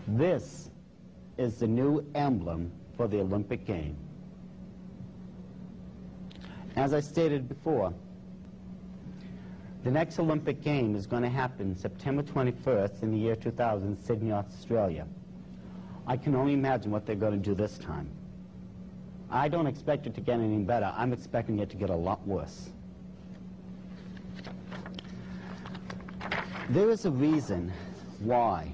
This is the new emblem for the Olympic game. As I stated before, the next Olympic game is going to happen September 21st in the year 2000, Sydney, Australia. I can only imagine what they're going to do this time. I don't expect it to get any better. I'm expecting it to get a lot worse. There is a reason why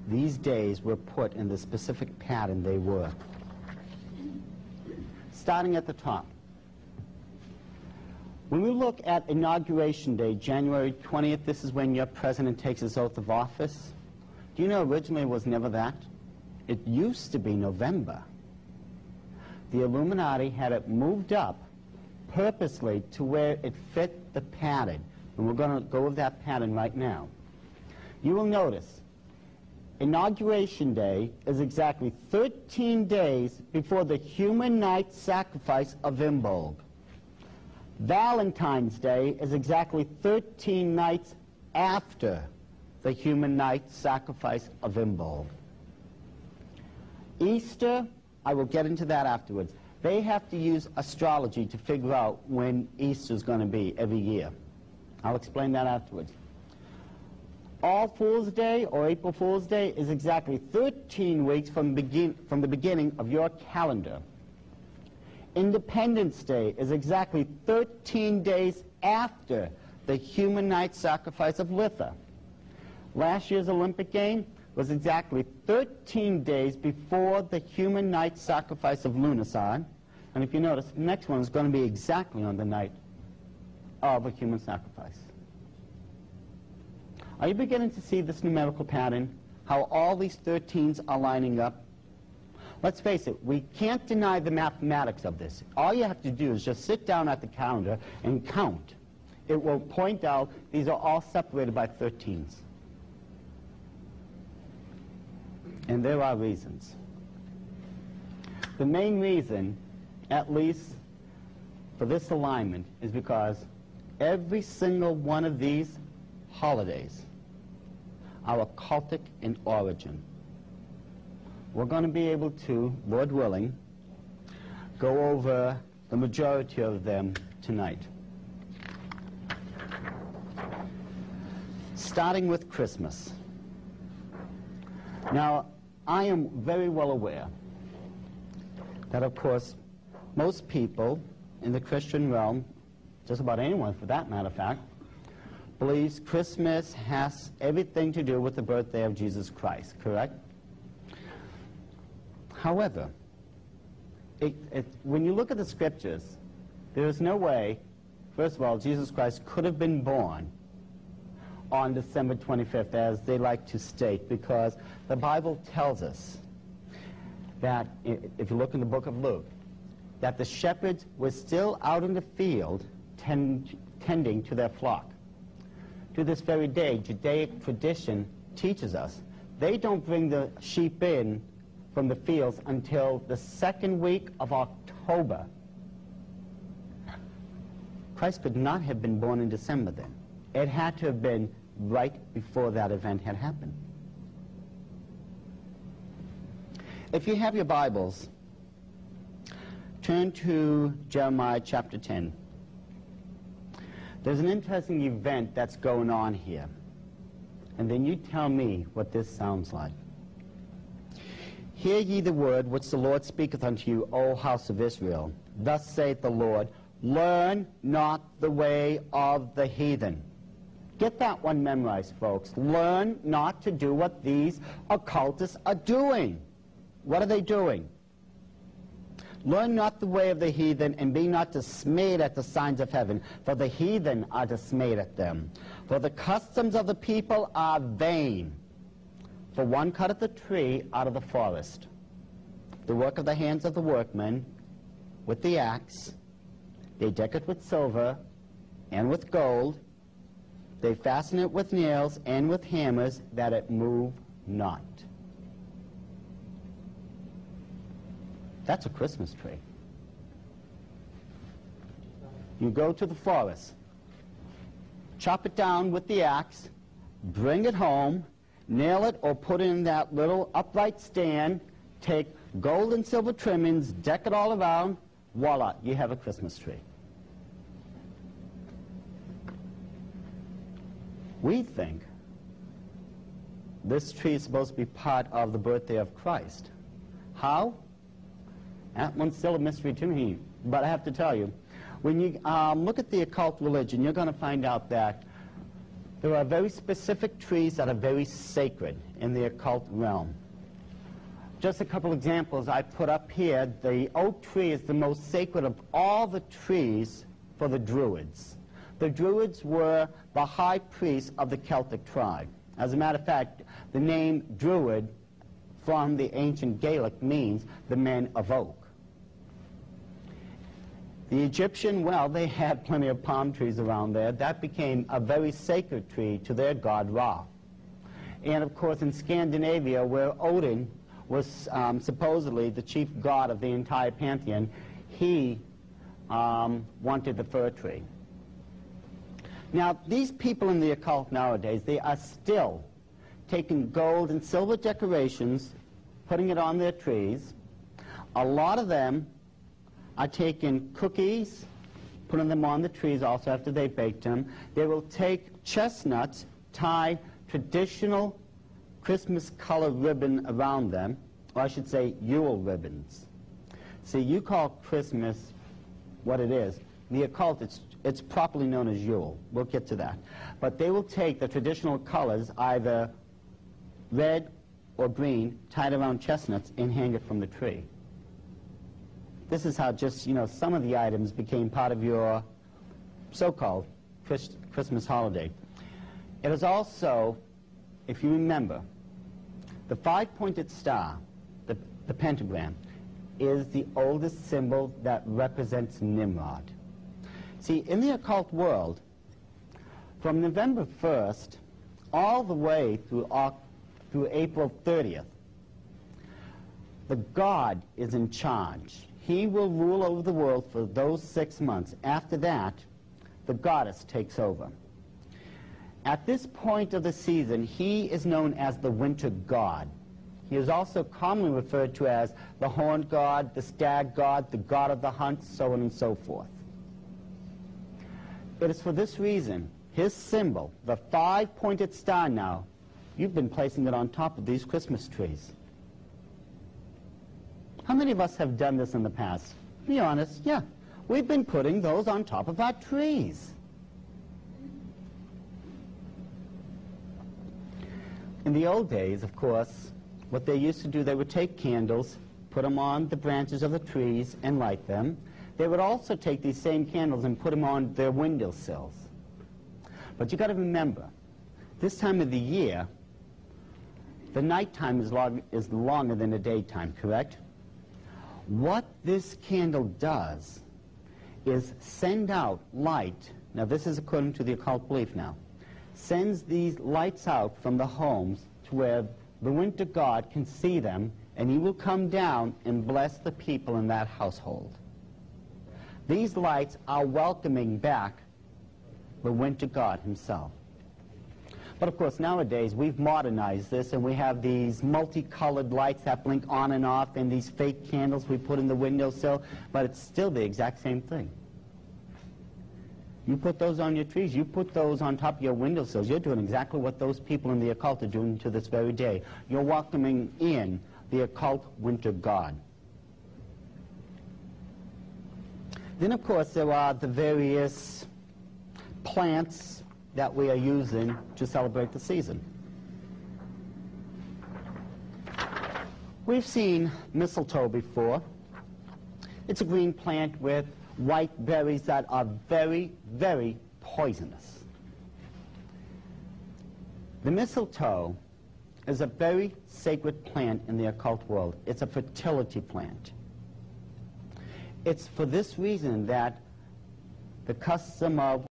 these days were put in the specific pattern they were. Starting at the top. When we look at Inauguration Day, January 20th, this is when your president takes his oath of office. Do you know originally it was never that? It used to be November. The Illuminati had it moved up purposely to where it fit the pattern. And we're going to go with that pattern right now. You will notice Inauguration Day is exactly 13 days before the human night sacrifice of Imbolg. Valentine's Day is exactly 13 nights after the human night sacrifice of Imbolg. Easter, I will get into that afterwards. They have to use astrology to figure out when Easter is going to be every year. I'll explain that afterwards. All Fool's Day, or April Fool's Day, is exactly 13 weeks from the beginning of your calendar. Independence Day is exactly 13 days after the human night sacrifice of Litha. Last year's Olympic game was exactly 13 days before the human night sacrifice of Lunasan. And if you notice, the next one is going to be exactly on the night of a human sacrifice. Are you beginning to see this numerical pattern? How all these 13s are lining up? Let's face it, we can't deny the mathematics of this. All you have to do is just sit down at the calendar and count. It will point out these are all separated by 13s. And there are reasons. The main reason, at least for this alignment, is because every single one of these holidays are occultic in origin. We're going to be able to, Lord willing, go over the majority of them tonight. Starting with Christmas. Now, I am very well aware that, of course, most people in the Christian realm, just about anyone for that matter of fact, believes Christmas has everything to do with the birthday of Jesus Christ, correct? However, when you look at the scriptures, there is no way, first of all, Jesus Christ could have been born on December 25th, as they like to state, because the Bible tells us that, if you look in the book of Luke, that the shepherds were still out in the field tending to their flock. To this very day, Judaic tradition teaches us they don't bring the sheep in from the fields until the second week of October. Christ could not have been born in December then. It had to have been right before that event had happened. If you have your Bibles, turn to Jeremiah chapter 10. There's an interesting event that's going on here. And then you tell me what this sounds like. Hear ye the word which the Lord speaketh unto you, O house of Israel. Thus saith the Lord, learn not the way of the heathen. Get that one memorized, folks. Learn not to do what these occultists are doing. What are they doing? Learn not the way of the heathen, and be not dismayed at the signs of heaven, for the heathen are dismayed at them. For the customs of the people are vain. For one cutteth the tree out of the forest. The work of the hands of the workmen, with the axe, they deck it with silver and with gold. They fasten it with nails and with hammers, that it move not. That's a Christmas tree. You go to the forest, chop it down with the axe, bring it home, nail it or put it in that little upright stand, take gold and silver trimmings, deck it all around, voila, you have a Christmas tree. We think this tree is supposed to be part of the birthday of Christ. How? That one's still a mystery to me, but I have to tell you, when you look at the occult religion, you're going to find out that there are very specific trees that are very sacred in the occult realm. Just a couple examples I put up here. The oak tree is the most sacred of all the trees for the Druids. The Druids were the high priests of the Celtic tribe. As a matter of fact, the name Druid from the ancient Gaelic means the men of oak. The Egyptian, well, they had plenty of palm trees around there. That became a very sacred tree to their god Ra. And of course in Scandinavia, where Odin was supposedly the chief god of the entire pantheon, he wanted the fir tree. Now, these people in the occult nowadays, they are still taking gold and silver decorations, putting it on their trees. A lot of them are taking cookies, putting them on the trees also after they baked them. They will take chestnuts, tie traditional Christmas color ribbon around them, or I should say Yule ribbons. See, you call Christmas what it is. The occult, it's properly known as Yule. We'll get to that. But they will take the traditional colors, either red or green, tied around chestnuts, and hang it from the tree. This is how just, some of the items became part of your so-called Christmas holiday. It is also, if you remember, the five-pointed star, the pentagram, is the oldest symbol that represents Nimrod. See, in the occult world, from November 1st all the way through April 30th, the god is in charge. He will rule over the world for those 6 months. After that, the goddess takes over. At this point of the season, he is known as the winter god. He is also commonly referred to as the horned god, the stag god, the god of the hunt, so on and so forth. It is for this reason, his symbol, the five-pointed star now, you've been placing it on top of these Christmas trees. How many of us have done this in the past? Be honest, yeah. We've been putting those on top of our trees. In the old days, of course, what they used to do, they would take candles, put them on the branches of the trees and light them. They would also take these same candles and put them on their windowsills. But you got to remember, this time of the year, the nighttime is longer than the daytime, correct? What this candle does is send out light. Now this is according to the occult belief now. Sends these lights out from the homes to where the winter god can see them, and he will come down and bless the people in that household. These lights are welcoming back the winter god himself. But of course nowadays we've modernized this, and we have these multicolored lights that blink on and off, and these fake candles we put in the windowsill, but it's still the exact same thing. You put those on your trees, you put those on top of your windowsills, you're doing exactly what those people in the occult are doing to this very day. You're welcoming in the occult winter god. Then of course there are the various plants that we are using to celebrate the season. We've seen mistletoe before. It's a green plant with white berries that are very, very poisonous. The mistletoe is a very sacred plant in the occult world. It's a fertility plant. It's for this reason that the custom of